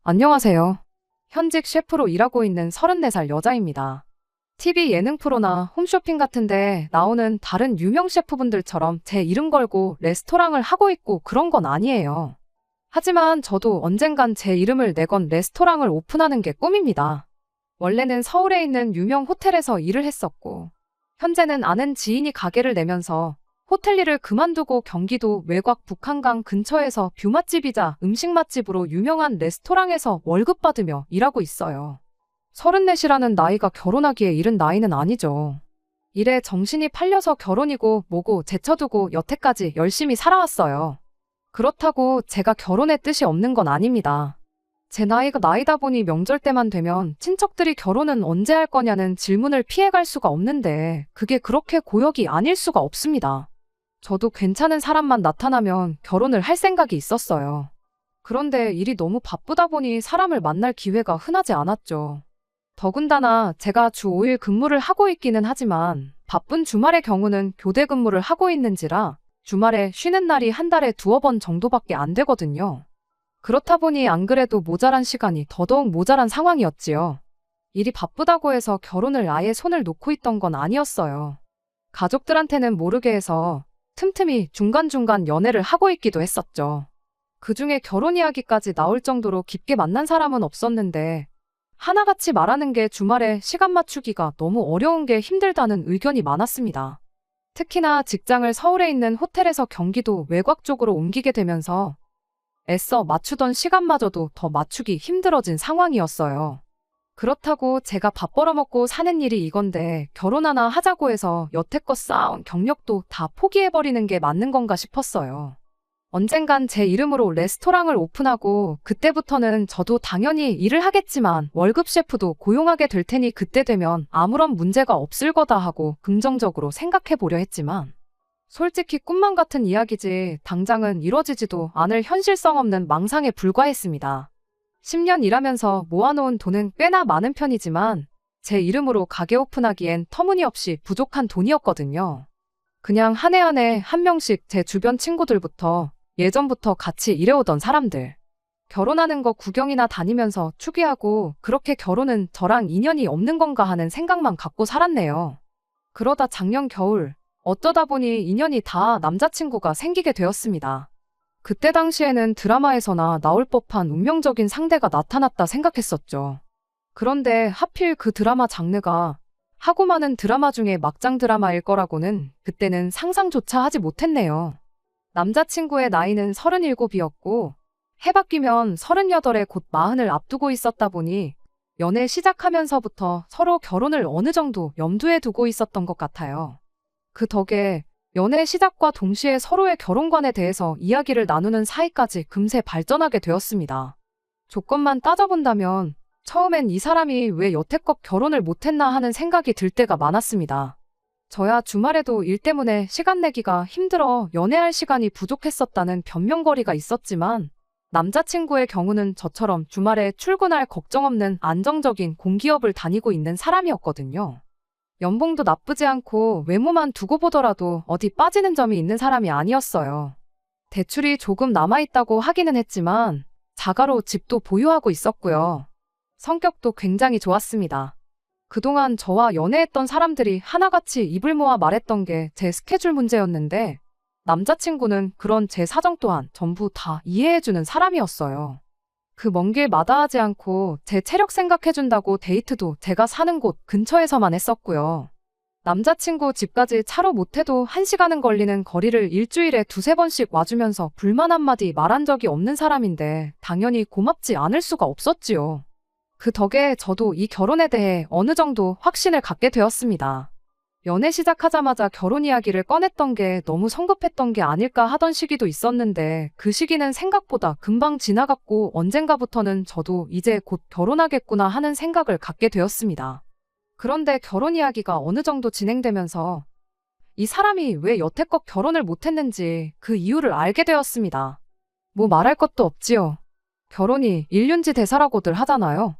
안녕하세요. 현직 셰프로 일하고 있는 34살 여자입니다. TV 예능 프로나 홈쇼핑 같은데 나오는 다른 유명 셰프분들처럼 제 이름 걸고 레스토랑을 하고 있고 그런 건 아니에요. 하지만 저도 언젠간 제 이름을 내건 레스토랑을 오픈하는 게 꿈입니다. 원래는 서울에 있는 유명 호텔에서 일을 했었고, 현재는 아는 지인이 가게를 내면서 호텔 일을 그만두고 경기도 외곽 북한강 근처에서 뷰 맛집이자 음식 맛집으로 유명한 레스토랑에서 월급 받으며 일하고 있어요. 34이라는 나이가 결혼하기에 이른 나이는 아니죠. 일에 정신이 팔려서 결혼이고 뭐고 제쳐두고 여태까지 열심히 살아왔어요. 그렇다고 제가 결혼의 뜻이 없는 건 아닙니다. 제 나이가 나이다 보니 명절 때만 되면 친척들이 결혼은 언제 할 거냐는 질문을 피해갈 수가 없는데 그게 그렇게 고역이 아닐 수가 없습니다. 저도 괜찮은 사람만 나타나면 결혼을 할 생각이 있었어요. 그런데 일이 너무 바쁘다 보니 사람을 만날 기회가 흔하지 않았죠. 더군다나 제가 주 5일 근무를 하고 있기는 하지만 바쁜 주말의 경우는 교대 근무를 하고 있는지라 주말에 쉬는 날이 한 달에 2번 정도밖에 안 되거든요. 그렇다 보니 안 그래도 모자란 시간이 더더욱 모자란 상황이었지요. 일이 바쁘다고 해서 결혼을 아예 손을 놓고 있던 건 아니었어요. 가족들한테는 모르게 해서 틈틈이 중간중간 연애를 하고 있기도 했었죠. 그중에 결혼 이야기까지 나올 정도로 깊게 만난 사람은 없었는데 하나같이 말하는 게 주말에 시간 맞추기가 너무 어려운 게 힘들다는 의견이 많았습니다. 특히나 직장을 서울에 있는 호텔에서 경기도 외곽 쪽으로 옮기게 되면서 애써 맞추던 시간마저도 더 맞추기 힘들어진 상황이었어요. 그렇다고 제가 밥 벌어먹고 사는 일이 이건데 결혼 하나 하자고 해서 여태껏 쌓아온 경력도 다 포기해버리는 게 맞는 건가 싶었어요. 언젠간 제 이름으로 레스토랑을 오픈하고 그때부터는 저도 당연히 일을 하겠지만 월급 셰프도 고용하게 될 테니 그때 되면 아무런 문제가 없을 거다 하고 긍정적으로 생각해보려 했지만 솔직히 꿈만 같은 이야기지 당장은 이뤄지지도 않을 현실성 없는 망상에 불과했습니다. 10년 일하면서 모아놓은 돈은 꽤나 많은 편이지만 제 이름으로 가게 오픈하기엔 터무니없이 부족한 돈이었거든요. 그냥 한 해 한 해 한 명씩 제 주변 친구들부터 예전부터 같이 일해오던 사람들. 결혼하는 거 구경이나 다니면서 추기하고 그렇게 결혼은 저랑 인연이 없는 건가 하는 생각만 갖고 살았네요. 그러다 작년 겨울 어쩌다 보니 인연이 다 남자친구가 생기게 되었습니다. 그때 당시에는 드라마에서나 나올 법한 운명적인 상대가 나타났다 생각했었죠. 그런데 하필 그 드라마 장르가 하고 많은 드라마 중에 막장 드라마일 거라고는 그때는 상상조차 하지 못했네요. 남자친구의 나이는 37이었고 해 바뀌면 38에 곧 40을 앞두고 있었다 보니 연애 시작하면서부터 서로 결혼을 어느 정도 염두에 두고 있었던 것 같아요. 그 덕에 연애 시작과 동시에 서로의 결혼관에 대해서 이야기를 나누는 사이까지 금세 발전하게 되었습니다. 조건만 따져본다면 처음엔 이 사람이 왜 여태껏 결혼을 못했나 하는 생각이 들 때가 많았습니다. 저야 주말에도 일 때문에 시간 내기가 힘들어 연애할 시간이 부족했었다는 변명거리가 있었지만 남자친구의 경우는 저처럼 주말에 출근할 걱정 없는 안정적인 공기업을 다니고 있는 사람이었거든요. 연봉도 나쁘지 않고 외모만 두고 보더라도 어디 빠지는 점이 있는 사람이 아니었어요. 대출이 조금 남아있다고 하기는 했지만 자가로 집도 보유하고 있었고요. 성격도 굉장히 좋았습니다. 그동안 저와 연애했던 사람들이 하나같이 입을 모아 말했던 게 제 스케줄 문제였는데 남자친구는 그런 제 사정 또한 전부 다 이해해주는 사람이었어요. 그 먼 길 마다하지 않고 제 체력 생각해준다고 데이트도 제가 사는 곳 근처에서만 했었고요. 남자친구 집까지 차로 못해도 1시간은 걸리는 거리를 일주일에 2~3번씩 와주면서 불만 한마디 말한 적이 없는 사람인데 당연히 고맙지 않을 수가 없었지요. 그 덕에 저도 이 결혼에 대해 어느 정도 확신을 갖게 되었습니다. 연애 시작하자마자 결혼 이야기를 꺼냈던 게 너무 성급했던 게 아닐까 하던 시기도 있었는데 그 시기는 생각보다 금방 지나갔고 언젠가부터는 저도 이제 곧 결혼하겠구나 하는 생각을 갖게 되었습니다. 그런데 결혼 이야기가 어느 정도 진행되면서 이 사람이 왜 여태껏 결혼을 못했는지 그 이유를 알게 되었습니다. 뭐 말할 것도 없지요. 결혼이 일륜지 대사라고들 하잖아요.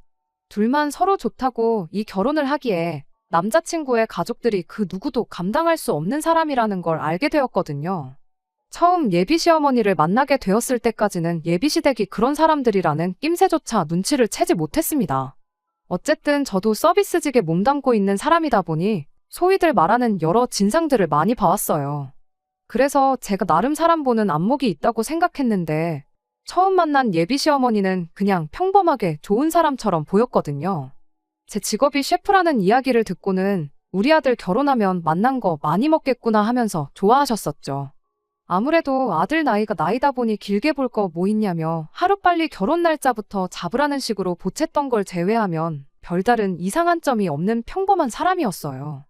둘만 서로 좋다고 이 결혼을 하기에 남자친구의 가족들이 그 누구도 감당할 수 없는 사람이라는 걸 알게 되었거든요. 처음 예비 시어머니를 만나게 되었을 때까지는 예비시댁이 그런 사람들이라는 낌새조차 눈치를 채지 못했습니다. 어쨌든 저도 서비스직에 몸담고 있는 사람이다 보니 소위들 말하는 여러 진상들을 많이 봐왔어요. 그래서 제가 나름 사람 보는 안목이 있다고 생각했는데 처음 만난 예비 시어머니는 그냥 평범하게 좋은 사람처럼 보였거든요. 제 직업이 셰프라는 이야기를 듣고는 우리 아들 결혼하면 만난 거 많이 먹겠구나 하면서 좋아하셨었죠. 아무래도 아들 나이가 나이다 보니 길게 볼 거 뭐 있냐며 하루빨리 결혼 날짜부터 잡으라는 식으로 보챘던 걸 제외하면 별다른 이상한 점이 없는 평범한 사람이었어요.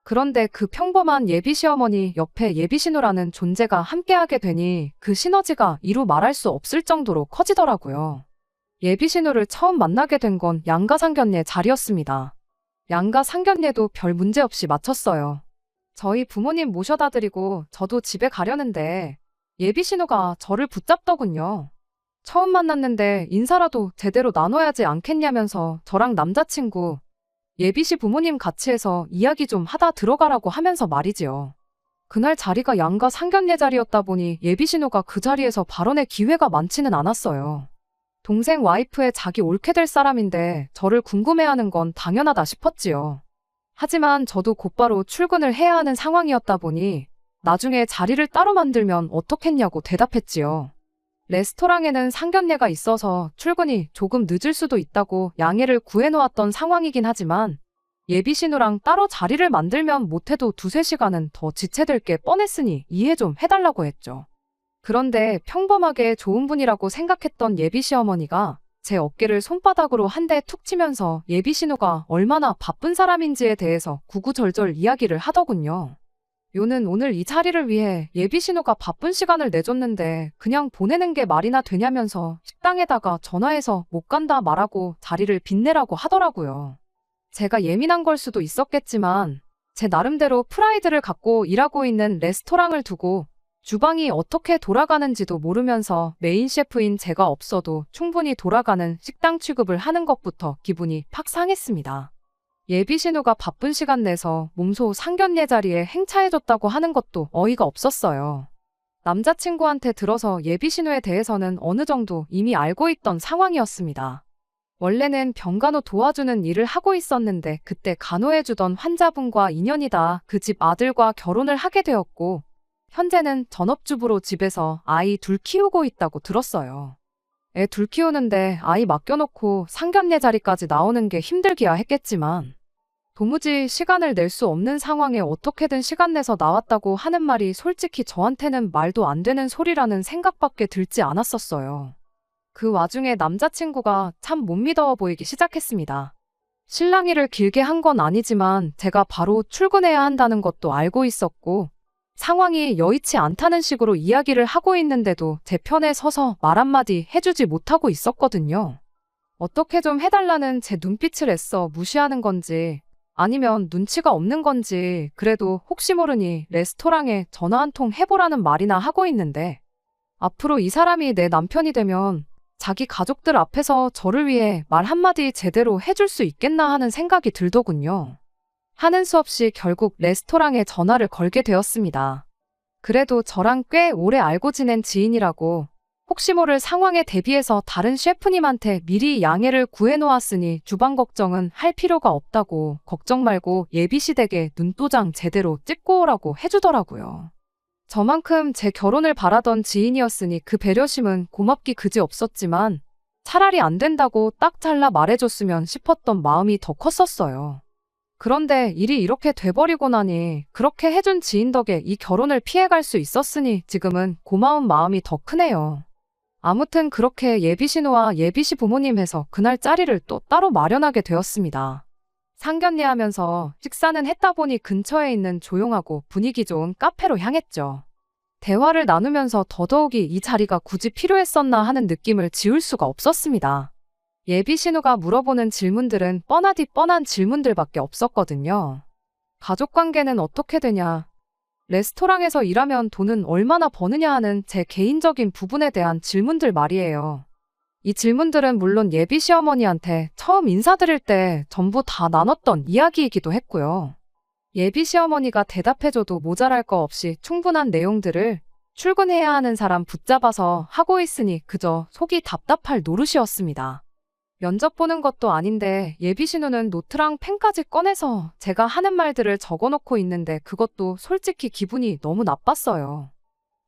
그런데 그 평범한 예비 시어머니 옆에 예비 신우라는 존재가 함께하게 되니 그 시너지가 이루 말할 수 없을 정도로 커지더라고요. 예비 신우를 처음 만나게 된 건 양가 상견례 자리였습니다. 양가 상견례도 별 문제 없이 마쳤어요. 저희 부모님 모셔다 드리고 저도 집에 가려는데 예비 신우가 저를 붙잡더군요. 처음 만났는데 인사라도 제대로 나눠야지 않겠냐면서 저랑 남자친구, 예비씨 부모님 같이 해서 이야기 좀 하다 들어가라고 하면서 말이지요. 그날 자리가 양가 상견례 자리였다 보니 예비 신우가 그 자리에서 발언의 기회가 많지는 않았어요. 동생 와이프의 자기 옳게 될 사람인데 저를 궁금해하는 건 당연하다 싶었지요. 하지만 저도 곧바로 출근을 해야 하는 상황이었다 보니 나중에 자리를 따로 만들면 어떻겠냐고 대답했지요. 레스토랑에는 상견례가 있어서 출근이 조금 늦을 수도 있다고 양해를 구해놓았던 상황이긴 하지만 예비 신우랑 따로 자리를 만들면 못해도 2-3시간은 더 지체될 게 뻔했으니 이해 좀 해달라고 했죠. 그런데 평범하게 좋은 분이라고 생각했던 예비 시어머니가 제 어깨를 손바닥으로 한 대 툭 치면서 예비 신우가 얼마나 바쁜 사람인지에 대해서 구구절절 이야기를 하더군요. 요는 오늘 이 자리를 위해 예비 신우가 바쁜 시간을 내줬는데 그냥 보내는 게 말이나 되냐면서 식당에다가 전화해서 못 간다 말하고 자리를 빛내라고 하더라고요. 제가 예민한 걸 수도 있었겠지만 제 나름대로 프라이드를 갖고 일하고 있는 레스토랑을 두고 주방이 어떻게 돌아가는지도 모르면서 메인 셰프인 제가 없어도 충분히 돌아가는 식당 취급을 하는 것부터 기분이 팍 상했습니다. 예비 신우가 바쁜 시간 내서 몸소 상견례 자리에 행차해줬다고 하는 것도 어이가 없었어요. 남자친구한테 들어서 예비 신우에 대해서는 어느 정도 이미 알고 있던 상황이었습니다. 원래는 병간호 도와주는 일을 하고 있었는데 그때 간호해주던 환자분과 인연이다 그 집 아들과 결혼을 하게 되었고 현재는 전업주부로 집에서 아이 둘 키우고 있다고 들었어요. 애 둘 키우는데 아이 맡겨놓고 상견례 자리까지 나오는 게 힘들기야 했겠지만 도무지 시간을 낼 수 없는 상황에 어떻게든 시간 내서 나왔다고 하는 말이 솔직히 저한테는 말도 안 되는 소리라는 생각밖에 들지 않았었어요. 그 와중에 남자친구가 참 못 믿어 보이기 시작했습니다. 실랑이를 길게 한 건 아니지만 제가 바로 출근해야 한다는 것도 알고 있었고 상황이 여의치 않다는 식으로 이야기를 하고 있는데도 제 편에 서서 말 한마디 해주지 못하고 있었거든요. 어떻게 좀 해달라는 제 눈빛을 애써 무시하는 건지 아니면 눈치가 없는 건지 그래도 혹시 모르니 레스토랑에 전화 한 통 해보라는 말이나 하고 있는데 앞으로 이 사람이 내 남편이 되면 자기 가족들 앞에서 저를 위해 말 한마디 제대로 해줄 수 있겠나 하는 생각이 들더군요. 하는 수 없이 결국 레스토랑에 전화를 걸게 되었습니다. 그래도 저랑 꽤 오래 알고 지낸 지인이라고 혹시 모를 상황에 대비해서 다른 셰프님한테 미리 양해를 구해놓았으니 주방 걱정은 할 필요가 없다고 걱정 말고 예비시댁에 눈도장 제대로 찍고 오라고 해주더라고요. 저만큼 제 결혼을 바라던 지인이었으니 그 배려심은 고맙기 그지 없었지만 차라리 안 된다고 딱 잘라 말해줬으면 싶었던 마음이 더 컸었어요. 그런데 일이 이렇게 돼버리고 나니 그렇게 해준 지인 덕에 이 결혼을 피해갈 수 있었으니 지금은 고마운 마음이 더 크네요. 아무튼 그렇게 예비신우와 예비시 부모님 해서 그날 자리를 또 따로 마련하게 되었습니다. 상견례하면서 식사는 했다 보니 근처에 있는 조용하고 분위기 좋은 카페로 향했죠. 대화를 나누면서 더더욱이 이 자리가 굳이 필요했었나 하는 느낌을 지울 수가 없었습니다. 예비 신우가 물어보는 질문들은 뻔하디 뻔한 질문들밖에 없었거든요. 가족관계는 어떻게 되냐, 레스토랑에서 일하면 돈은 얼마나 버느냐 하는 제 개인적인 부분에 대한 질문들 말이에요. 이 질문들은 물론 예비 시어머니한테 처음 인사드릴 때 전부 다 나눴던 이야기이기도 했고요. 예비 시어머니가 대답해줘도 모자랄 거 없이 충분한 내용들을 출근해야 하는 사람 붙잡아서 하고 있으니 그저 속이 답답할 노릇이었습니다. 면접 보는 것도 아닌데 예비 신우는 노트랑 펜까지 꺼내서 제가 하는 말들을 적어놓고 있는데 그것도 솔직히 기분이 너무 나빴어요.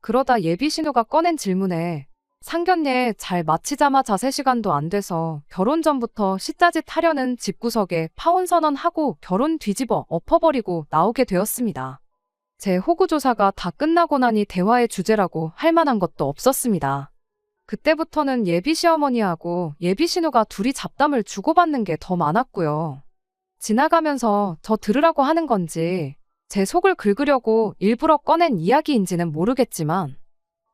그러다 예비 신우가 꺼낸 질문에 상견례 잘 마치자마자 3시간도 안 돼서 결혼 전부터 시짜짓 하려는 집구석에 파혼 선언하고 결혼 뒤집어 엎어버리고 나오게 되었습니다. 제 호구조사가 다 끝나고 나니 대화의 주제라고 할 만한 것도 없었습니다. 그때부터는 예비 시어머니하고 예비 신우가 둘이 잡담을 주고받는 게 더 많았고요. 지나가면서 저 들으라고 하는 건지 제 속을 긁으려고 일부러 꺼낸 이야기인지는 모르겠지만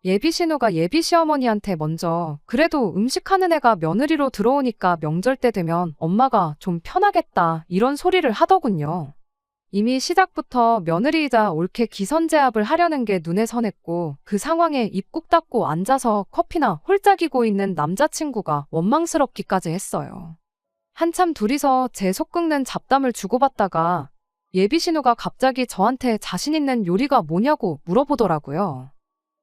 예비 신우가 예비 시어머니한테 먼저 그래도 음식하는 애가 며느리로 들어오니까 명절 때 되면 엄마가 좀 편하겠다 이런 소리를 하더군요. 이미 시작부터 며느리이자 옳게 기선제압을 하려는 게 눈에 선했고 그 상황에 입 꾹 닫고 앉아서 커피나 홀짝이고 있는 남자친구가 원망스럽기까지 했어요. 한참 둘이서 제 속 긁는 잡담을 주고받다가 예비 신우가 갑자기 저한테 자신 있는 요리가 뭐냐고 물어보더라고요.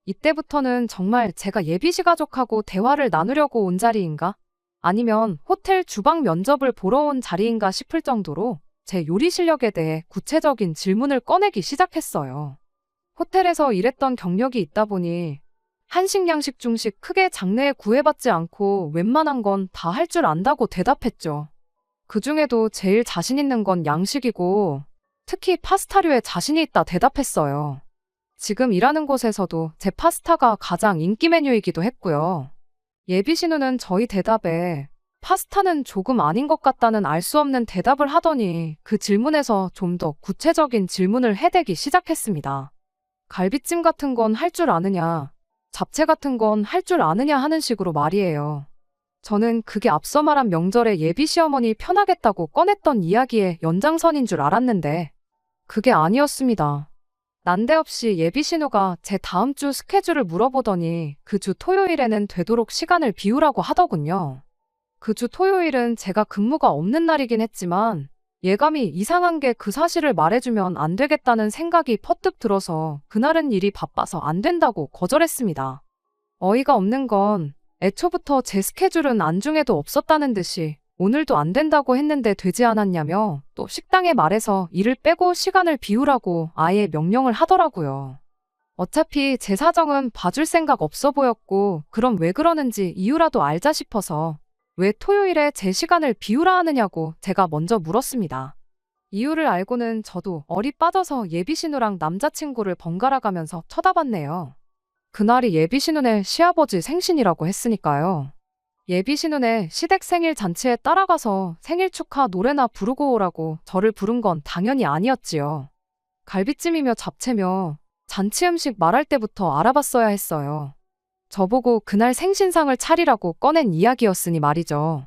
이때부터는 정말 제가 예비시 가족하고 대화를 나누려고 온 자리인가? 아니면 호텔 주방 면접을 보러 온 자리인가 싶을 정도로 제 요리 실력에 대해 구체적인 질문을 꺼내기 시작했어요. 호텔에서 일했던 경력이 있다 보니 한식, 양식, 중식 크게 장르에 구애받지 않고 웬만한 건 다 할 줄 안다고 대답했죠. 그중에도 제일 자신 있는 건 양식이고 특히 파스타류에 자신이 있다 대답했어요. 지금 일하는 곳에서도 제 파스타가 가장 인기 메뉴이기도 했고요. 예비 신우는 저희 대답에 파스타는 조금 아닌 것 같다는 알 수 없는 대답을 하더니 그 질문에서 좀 더 구체적인 질문을 해대기 시작했습니다. 갈비찜 같은 건 할 줄 아느냐, 잡채 같은 건 할 줄 아느냐 하는 식으로 말이에요. 저는 그게 앞서 말한 명절에 예비 시어머니 편하겠다고 꺼냈던 이야기의 연장선인 줄 알았는데 그게 아니었습니다. 난데없이 예비 신우가 제 다음 주 스케줄을 물어보더니 그 주 토요일에는 되도록 시간을 비우라고 하더군요. 그 주 토요일은 제가 근무가 없는 날이긴 했지만 예감이 이상한 게 그 사실을 말해주면 안 되겠다는 생각이 퍼뜩 들어서 그날은 일이 바빠서 안 된다고 거절했습니다. 어이가 없는 건 애초부터 제 스케줄은 안중에도 없었다는 듯이 오늘도 안 된다고 했는데 되지 않았냐며 또 식당에 말해서 일을 빼고 시간을 비우라고 아예 명령을 하더라고요. 어차피 제 사정은 봐줄 생각 없어 보였고 그럼 왜 그러는지 이유라도 알자 싶어서 왜 토요일에 제 시간을 비우라 하느냐고 제가 먼저 물었습니다. 이유를 알고는 저도 얼이 빠져서 예비 신우랑 남자친구를 번갈아 가면서 쳐다봤네요. 그날이 예비 신우네 시아버지 생신이라고 했으니까요. 예비 신우네 시댁 생일 잔치에 따라가서 생일 축하 노래나 부르고 오라고 저를 부른 건 당연히 아니었지요. 갈비찜이며 잡채며 잔치 음식 말할 때부터 알아봤어야 했어요. 저보고 그날 생신상을 차리라고 꺼낸 이야기였으니 말이죠.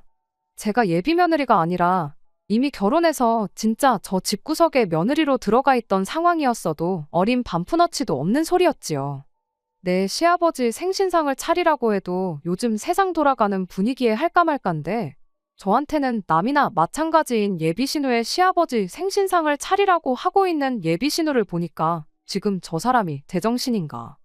제가 예비 며느리가 아니라 이미 결혼해서 진짜 저 집구석에 며느리로 들어가 있던 상황이었어도 어린 반푼어치도 없는 소리였지요. 내 시아버지 생신상을 차리라고 해도 요즘 세상 돌아가는 분위기에 할까 말까인데 저한테는 남이나 마찬가지인 예비 신우의 시아버지 생신상을 차리라고 하고 있는 예비 신우를 보니까 지금 저 사람이 제정신인가.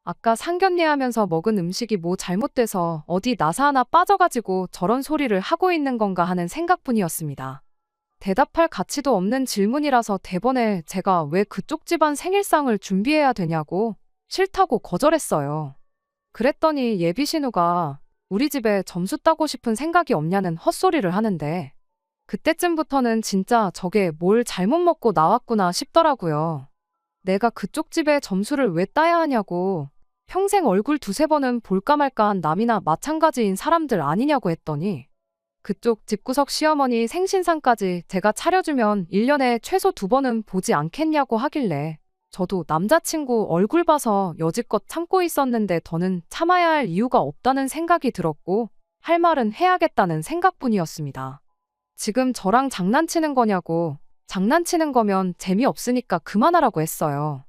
아까 상견례 하면서 먹은 음식이 뭐 잘못돼서 어디 나사 하나 빠져가지고 저런 소리를 하고 있는 건가 하는 생각뿐이었습니다. 대답할 가치도 없는 질문이라서 대번에 제가 왜 그쪽 집안 생일상을 준비해야 되냐고 싫다고 거절했어요. 그랬더니 예비 신우가 우리 집에 점수 따고 싶은 생각이 없냐는 헛소리를 하는데 그때쯤부터는 진짜 저게 뭘 잘못 먹고 나왔구나 싶더라고요. 내가 그쪽 집에 점수를 왜 따야 하냐고 평생 얼굴 두세 번은 볼까 말까한 남이나 마찬가지인 사람들 아니냐고 했더니 그쪽 집구석 시어머니 생신상까지 제가 차려주면 1년에 최소 2번은 보지 않겠냐고 하길래 저도 남자친구 얼굴 봐서 여지껏 참고 있었는데 더는 참아야 할 이유가 없다는 생각이 들었고 할 말은 해야겠다는 생각뿐이었습니다. 지금 저랑 장난치는 거냐고 장난치는 거면 재미없으니까 그만하라고 했어요.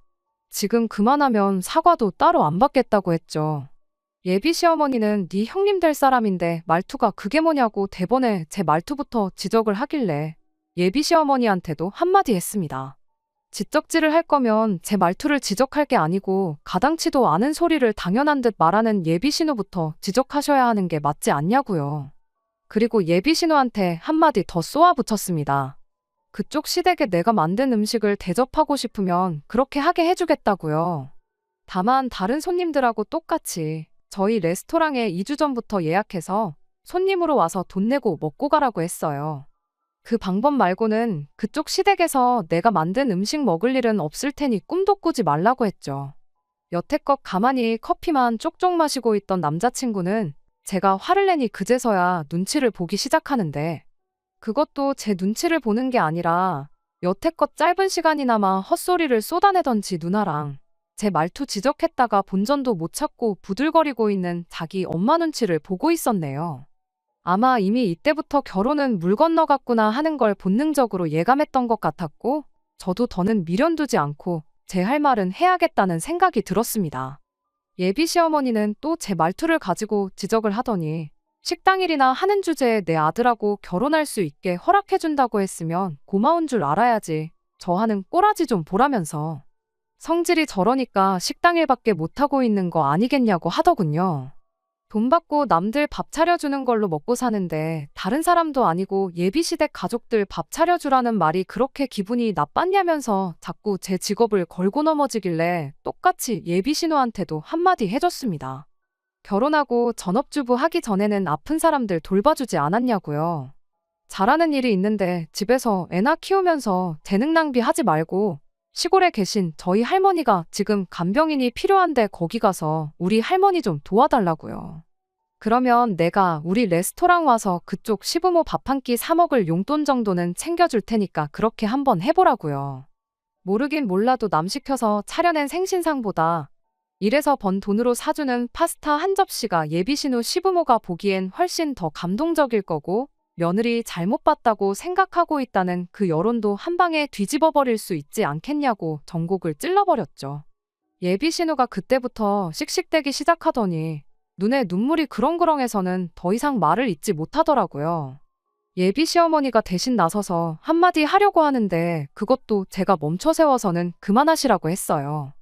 지금 그만하면 사과도 따로 안 받겠다고 했죠. 예비 시어머니는 네 형님 될 사람인데 말투가 그게 뭐냐고 대번에 제 말투부터 지적을 하길래 예비 시어머니한테도 한마디 했습니다. 지적질을 할 거면 제 말투를 지적할 게 아니고 가당치도 않은 소리를 당연한 듯 말하는 예비신우부터 지적하셔야 하는 게 맞지 않냐고요. 그리고 예비신우한테 한마디 더 쏘아붙였습니다. 그쪽 시댁에 내가 만든 음식을 대접하고 싶으면 그렇게 하게 해주겠다고요. 다만 다른 손님들하고 똑같이 저희 레스토랑에 2주 전부터 예약해서 손님으로 와서 돈 내고 먹고 가라고 했어요. 그 방법 말고는 그쪽 시댁에서 내가 만든 음식 먹을 일은 없을 테니 꿈도 꾸지 말라고 했죠. 여태껏 가만히 커피만 쪽쪽 마시고 있던 남자친구는 제가 화를 내니 그제서야 눈치를 보기 시작하는데, 그것도 제 눈치를 보는 게 아니라 여태껏 짧은 시간이나마 헛소리를 쏟아내던지 누나랑 제 말투 지적했다가 본전도 못 찾고 부들거리고 있는 자기 엄마 눈치를 보고 있었네요. 아마 이미 이때부터 결혼은 물 건너갔구나 하는 걸 본능적으로 예감했던 것 같았고, 저도 더는 미련 두지 않고 제 할 말은 해야겠다는 생각이 들었습니다. 예비 시어머니는 또 제 말투를 가지고 지적을 하더니 식당 일이나 하는 주제에 내 아들하고 결혼할 수 있게 허락해준다고 했으면 고마운 줄 알아야지. 저 하는 꼬라지 좀 보라면서 성질이 저러니까 식당 일밖에 못하고 있는 거 아니겠냐고 하더군요. 돈 받고 남들 밥 차려주는 걸로 먹고 사는데 다른 사람도 아니고 예비시댁 가족들 밥 차려주라는 말이 그렇게 기분이 나빴냐면서 자꾸 제 직업을 걸고 넘어지길래 똑같이 예비신우한테도 한마디 해줬습니다. 결혼하고 전업주부 하기 전에는 아픈 사람들 돌봐주지 않았냐고요. 잘하는 일이 있는데 집에서 애나 키우면서 재능 낭비하지 말고 시골에 계신 저희 할머니가 지금 간병인이 필요한데 거기 가서 우리 할머니 좀 도와달라고요. 그러면 내가 우리 레스토랑 와서 그쪽 시부모 밥 한 끼 사 먹을 용돈 정도는 챙겨줄 테니까 그렇게 한번 해보라고요. 모르긴 몰라도 남 시켜서 차려낸 생신상보다 일해서 번 돈으로 사주는 파스타 한 접시가 예비신우 시부모가 보기엔 훨씬 더 감동적일 거고 며느리 잘못 봤다고 생각하고 있다는 그 여론도 한 방에 뒤집어 버릴 수 있지 않겠냐고 전곡을 찔러버렸죠. 예비 신우가 그때부터 씩씩대기 시작하더니 눈에 눈물이 그렁그렁해서는 더 이상 말을 잇지 못하더라고요. 예비 시어머니가 대신 나서서 한마디 하려고 하는데 그것도 제가 멈춰 세워서는 그만하시라고 했어요.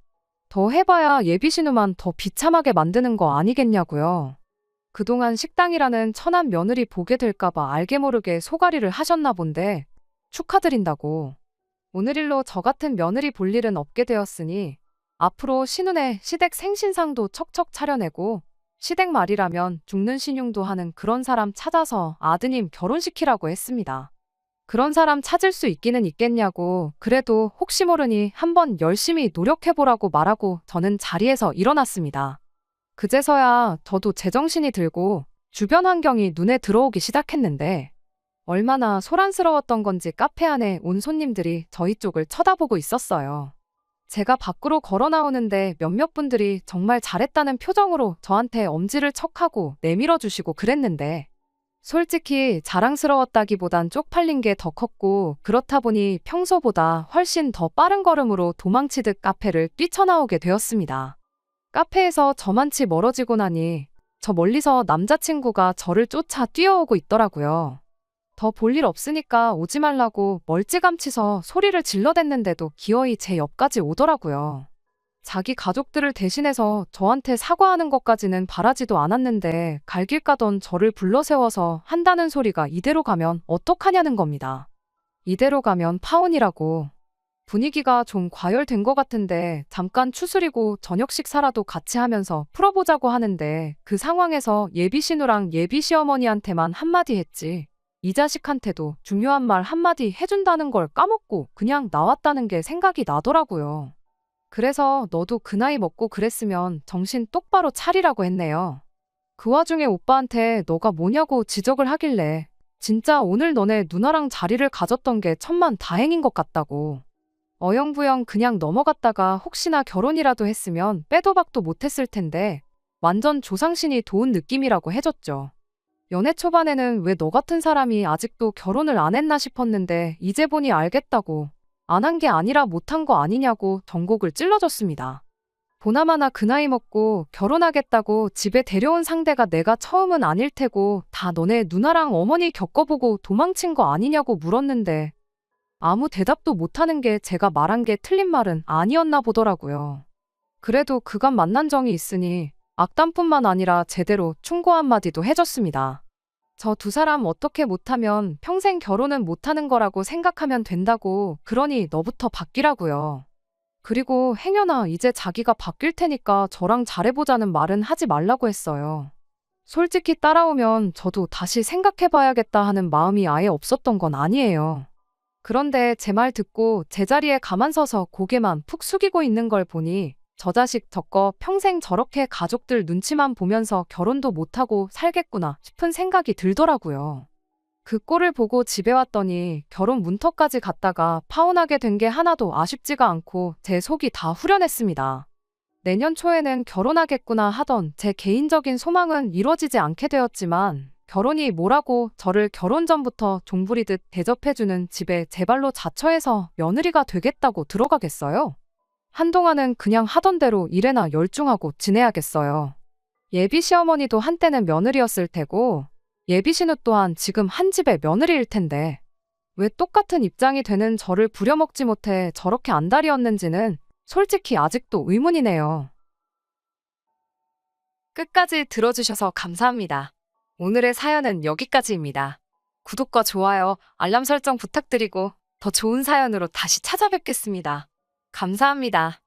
더 해봐야 예비 신우만 더 비참하게 만드는 거 아니겠냐고요. 그동안 식당이라는 천한 며느리 보게 될까봐 알게 모르게 소가리를 하셨나 본데 축하드린다고. 오늘 일로 저 같은 며느리 볼 일은 없게 되었으니 앞으로 신혼에 시댁 생신상도 척척 차려내고 시댁 말이라면 죽는 신용도 하는 그런 사람 찾아서 아드님 결혼시키라고 했습니다. 그런 사람 찾을 수 있기는 있겠냐고 그래도 혹시 모르니 한번 열심히 노력해보라고 말하고 저는 자리에서 일어났습니다. 그제서야 저도 제정신이 들고 주변 환경이 눈에 들어오기 시작했는데 얼마나 소란스러웠던 건지 카페 안에 온 손님들이 저희 쪽을 쳐다보고 있었어요. 제가 밖으로 걸어 나오는데 몇몇 분들이 정말 잘했다는 표정으로 저한테 엄지를 척하고 내밀어 주시고 그랬는데 솔직히 자랑스러웠다기보단 쪽팔린 게 더 컸고 그렇다 보니 평소보다 훨씬 더 빠른 걸음으로 도망치듯 카페를 뛰쳐나오게 되었습니다. 카페에서 저만치 멀어지고 나니 저 멀리서 남자친구가 저를 쫓아 뛰어오고 있더라고요. 더 볼 일 없으니까 오지 말라고 멀찌감치서 소리를 질러댔는데도 기어이 제 옆까지 오더라고요. 자기 가족들을 대신해서 저한테 사과하는 것까지는 바라지도 않았는데 갈 길 가던 저를 불러 세워서 한다는 소리가 이대로 가면 어떡하냐는 겁니다. 이대로 가면 파혼이라고. 분위기가 좀 과열된 것 같은데 잠깐 추스리고 저녁 식사라도 같이 하면서 풀어보자고 하는데 그 상황에서 예비 신우랑 예비 시어머니한테만 한마디 했지. 이 자식한테도 중요한 말 한마디 해준다는 걸 까먹고 그냥 나왔다는 게 생각이 나더라고요. 그래서 너도 그 나이 먹고 그랬으면 정신 똑바로 차리라고 했네요. 그 와중에 오빠한테 너가 뭐냐고 지적을 하길래 진짜 오늘 너네 누나랑 자리를 가졌던 게 천만 다행인 것 같다고. 어영부영 그냥 넘어갔다가 혹시나 결혼이라도 했으면 빼도 박도 못했을 텐데 완전 조상신이 도운 느낌이라고 해줬죠. 연애 초반에는 왜 너 같은 사람이 아직도 결혼을 안 했나 싶었는데 이제 보니 알겠다고. 안 한 게 아니라 못한 거 아니냐고 전곡을 찔러줬습니다. 보나마나 그 나이 먹고 결혼하겠다고 집에 데려온 상대가 내가 처음은 아닐 테고 다 너네 누나랑 어머니 겪어보고 도망친 거 아니냐고 물었는데 아무 대답도 못하는 게 제가 말한 게 틀린 말은 아니었나 보더라고요. 그래도 그간 만난 정이 있으니 악담뿐만 아니라 제대로 충고 한마디도 해줬습니다. 저 두 사람 어떻게 못하면 평생 결혼은 못하는 거라고 생각하면 된다고. 그러니 너부터 바뀌라고요. 그리고 행여나 이제 자기가 바뀔 테니까 저랑 잘해보자는 말은 하지 말라고 했어요. 솔직히 따라오면 저도 다시 생각해봐야겠다 하는 마음이 아예 없었던 건 아니에요. 그런데 제 말 듣고 제자리에 가만 서서 고개만 푹 숙이고 있는 걸 보니 저 자식 저거 평생 저렇게 가족들 눈치만 보면서 결혼도 못하고 살겠구나 싶은 생각이 들더라고요. 그 꼴을 보고 집에 왔더니 결혼 문턱까지 갔다가 파혼하게 된 게 하나도 아쉽지가 않고 제 속이 다 후련했습니다. 내년 초에는 결혼하겠구나 하던 제 개인적인 소망은 이루어지지 않게 되었지만 결혼이 뭐라고 저를 결혼 전부터 종부리듯 대접해주는 집에 제 발로 자처해서 며느리가 되겠다고 들어가겠어요? 한동안은 그냥 하던 대로 일에나 열중하고 지내야겠어요. 예비 시어머니도 한때는 며느리였을 테고 예비 신우 또한 지금 한 집의 며느리일 텐데 왜 똑같은 입장이 되는 저를 부려먹지 못해 저렇게 안달이었는지는 솔직히 아직도 의문이네요. 끝까지 들어주셔서 감사합니다. 오늘의 사연은 여기까지입니다. 구독과 좋아요, 알람 설정 부탁드리고 더 좋은 사연으로 다시 찾아뵙겠습니다. 감사합니다.